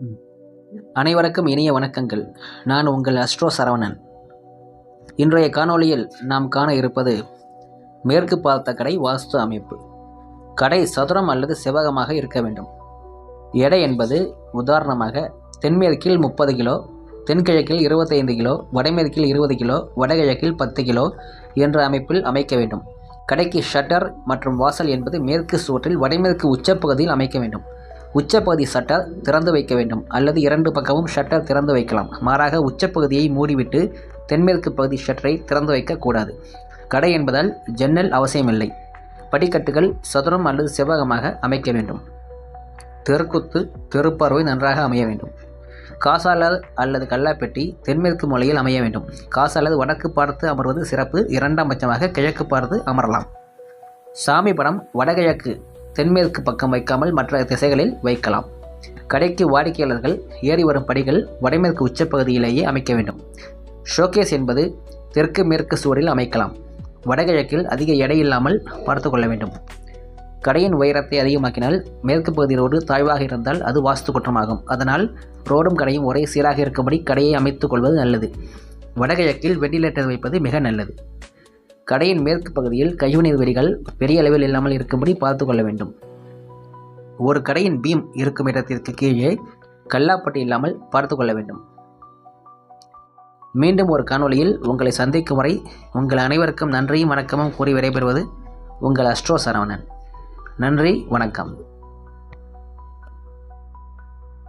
ம். அனைவருக்கும் இனிய வணக்கங்கள். நான் உங்கள் அஸ்ட்ரோ சரவணன். இன்றைய காணொளியில் நாம் காண இருப்பது மேற்கு பார்த்த கடை வாஸ்து அமைப்பு. கடை சதுரம் அல்லது செவ்வகமாக இருக்க வேண்டும். எடை என்பது உதாரணமாக தென்மேற்கில் 30 கிலோ, தென்கிழக்கில் 25 கிலோ, வடமேற்கில் 20 கிலோ, வடகிழக்கில் 10 கிலோ என்ற அமைப்பில் அமைக்க வேண்டும். கடைக்கு ஷட்டர் மற்றும் வாசல் என்பது மேற்கு சுவற்றில் வடமேற்கு உச்சப்பகுதியில் அமைக்க வேண்டும். உச்சப்பகுதி ஷட்டர் திறந்து வைக்க வேண்டும் அல்லது 2 பக்கமும் ஷட்டர் திறந்து வைக்கலாம். மாறாக உச்சப்பகுதியை மூடிவிட்டு தென்மேற்கு பகுதி ஷட்டரை திறந்து வைக்கக்கூடாது. கடை என்பதால் ஜன்னல் அவசியமில்லை. படிக்கட்டுகள் சதுரம் அல்லது செவ்வகமாக அமைக்க வேண்டும். தெருக்குத்து தெருப்பார்வை நன்றாக அமைய வேண்டும். காசாலர் அல்லது கல்லாப்பெட்டி தென்மேற்கு மூலையில் அமைய வேண்டும். காசாலது வடக்கு பார்த்து அமர்வது சிறப்பு. 2ஆம் பட்சமாக கிழக்கு பார்த்து அமரலாம். சாமி படம் வடகிழக்கு தென்மேற்கு பக்கம் வைக்காமல் மற்ற திசைகளில் வைக்கலாம். கடைக்கு வாடிக்கையாளர்கள் ஏறி வரும் படிகள் வடமேற்கு உச்சப்பகுதியிலேயே அமைக்க வேண்டும். ஷோகேஸ் என்பது தெற்கு மேற்கு சுவரில் அமைக்கலாம். வடகிழக்கில் அதிக எடையில்லாமல் பார்த்து கொள்ள வேண்டும். கடையின் உயரத்தை அதிகமாக்கினால் மேற்கு பகுதி ரோடு தாழ்வாக இருந்தால் அது வாஸ்து குற்றமாகும். அதனால் ரோடும் கடையும் ஒரே சீராக இருக்கும்படி கடையை அமைத்துக் கொள்வது நல்லது. வடகிழக்கில் வெண்டிலேட்டர் வைப்பது மிக நல்லது. கடையின் மேற்கு பகுதியில் கழிவுநீர் வெளிகள் பெரிய அளவில் இல்லாமல் இருக்கும்படி பார்த்து கொள்ள வேண்டும். ஒரு கடையின் பீம் இருக்கும் இடத்திற்கு கீழே கல்லாப்பட்டி இல்லாமல் பார்த்து கொள்ள வேண்டும். மீண்டும் ஒரு காணொளியில் உங்களை சந்திக்கும் வரை உங்கள் அனைவருக்கும் நன்றியும் வணக்கமும் கூறி விடைபெறுவது உங்கள் அஸ்ட்ரோ சரவணன். நன்றி, வணக்கம்.